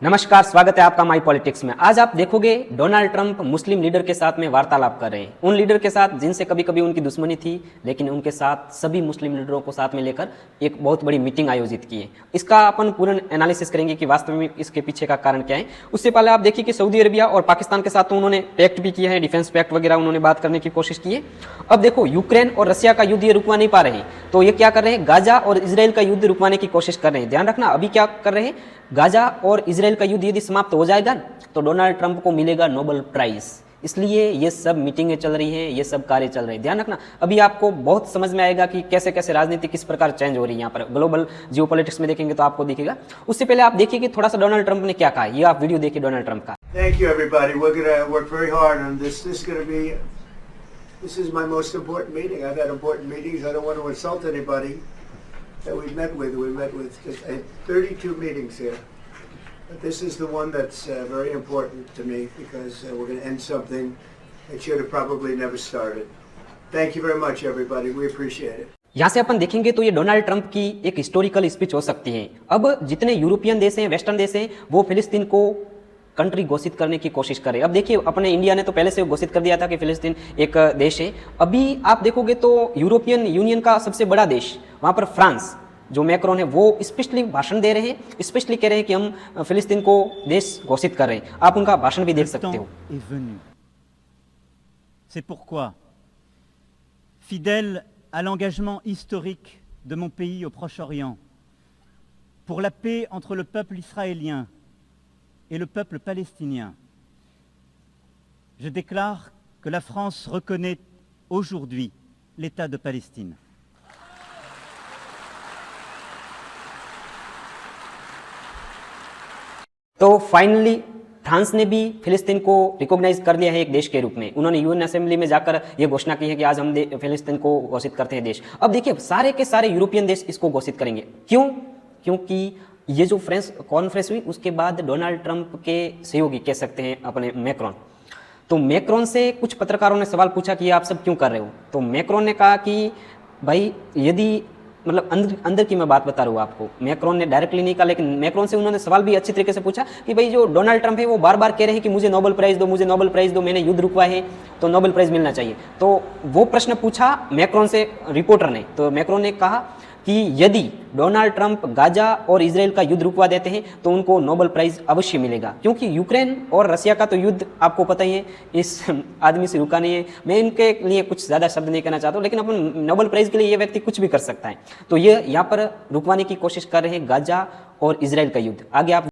नमस्कार, स्वागत है आपका माई पॉलिटिक्स में। आज आप देखोगे डोनाल्ड ट्रंप मुस्लिम लीडर के साथ में वार्तालाप कर रहे हैं, उन लीडर के साथ जिनसे कभी कभी उनकी दुश्मनी थी, लेकिन उनके साथ सभी मुस्लिम लीडरों को साथ में लेकर एक बहुत बड़ी मीटिंग आयोजित की है। इसका अपन पूर्ण एनालिसिस करेंगे कि वास्तव में इसके पीछे का कारण क्या है। उससे पहले आप देखिए कि सऊदी अरबिया और पाकिस्तान के साथ तो उन्होंने पैक्ट भी किया है, डिफेंस पैक्ट वगैरह उन्होंने बात करने की कोशिश की है। अब देखो, यूक्रेन और रशिया का युद्ध ये रुकवा नहीं पा रहे हैं, तो ये क्या कर रहे हैं, गाजा और इसराइल का युद्ध रुकवाने की कोशिश कर रहे हैं। ध्यान रखना, अभी क्या कर रहे हैं, गाजा और इसराइल का युद्ध यदि समाप्त हो जाएगा तो डोनाल्ड ट्रंप को मिलेगा नोबेल प्राइज। इसलिए ये सब मीटिंगें चल रही हैं, ये सब कार्य चल रहे हैं। ध्यान रखना, अभी आपको बहुत समझ में आएगा कि कैसे कैसे राजनीति किस प्रकार चेंज हो रही है। यहाँ पर ग्लोबल जियोपॉलिटिक्स में देखेंगे तो आपको दिखेगा। उससे पहले आप देखिए कि थोड़ा सा डोनाल्ड ट्रंप ने क्या कहा, ये आप वीडियो देखिए डोनाल्ड ट्रंप का। Thank you, everybody. We're going to work very hard on this. This is my most important meeting. I've had important meetings. I don't want to insult anybody that we've met with. We met with just 32 meetings here. But this is the one that's very important to me because we're going to end something that should have probably never started. Thank you very much, everybody. We appreciate it. यहाँ से अपन देखेंगे तो ये Donald Trump की एक historical speech हो सकती है। अब जितने यूरोपियन देश हैं, वेस्टर्न देश हैं, वो फिलिस्तीन को कंट्री घोषित करने की कोशिश करें। अब देखिए, अपने इंडिया ने तो पहले से घोषित कर दिया था कि फिलिस्तीन एक देश है। अभी आप देखोगे तो यूरोपियन यूनियन का सबसे बड़ा देश, वहाँ पर फ्रांस, जो मैक्रोन है, वो स्पेशली भाषण दे रहे हैं, स्पेशली कह रहे हैं कि हम फिलिस्तीन को देश घोषित कर रहे हैं। आप उनका भाषण भी देख सकते हो। C'est pourquoi, fidèle à l'engagement historique de mon pays au Proche-Orient, pour la paix entre le peuple israélien et le peuple palestinien, je déclare que la France reconnaît aujourd'hui l'État de Palestine. तो finally France ने भी फिलिस्तीन को recognise कर लिया है एक देश के रूप में। उन्होंने यूएन असेंबली में जाकर यह घोषणा की है कि आज हम फिलिस्तीन को घोषित करते हैं देश। अब देखिए, सारे के सारे यूरोपियन देश इसको घोषित करेंगे। क्यों? क्योंकि ये जो फ्रेंच कॉन्फ्रेंस हुई उसके बाद डोनाल्ड ट्रंप के सहयोगी कह सकते हैं अपने मैक्रोन, तो मैक्रोन से कुछ पत्रकारों ने सवाल पूछा कि आप सब क्यों कर रहे हो। तो मैक्रोन ने कहा कि भाई, यदि मतलब अंदर की मैं बात बता रहा हूँ आपको, मैक्रोन ने डायरेक्टली नहीं कहा, लेकिन मैक्रोन से उन्होंने सवाल भी अच्छी तरीके से पूछा कि भाई, जो डोनाल्ड ट्रंप है वो बार बार कह रहे हैं कि मुझे नोबेल प्राइज दो, मुझे नोबेल प्राइज दो, मैंने युद्ध रुकवा है तो नोबेल प्राइज मिलना चाहिए। तो वो प्रश्न पूछा मैक्रोन से रिपोर्टर ने। तो मैक्रोन ने कहा कि यदि डोनाल्ड ट्रंप गाजा और इसराइल का युद्ध रुकवा देते हैं तो उनको नोबेल प्राइज अवश्य मिलेगा, क्योंकि यूक्रेन और रशिया का तो युद्ध आपको पता ही है, इस आदमी से रुका नहीं है। मैं इनके लिए कुछ ज़्यादा शब्द नहीं कहना चाहता हूँ, लेकिन अपन नोबेल प्राइज के लिए ये व्यक्ति कुछ भी कर सकता है। तो ये यहाँ पर रुकवाने की कोशिश कर रहे हैं गाजा और इसराइल का युद्ध। आगे आप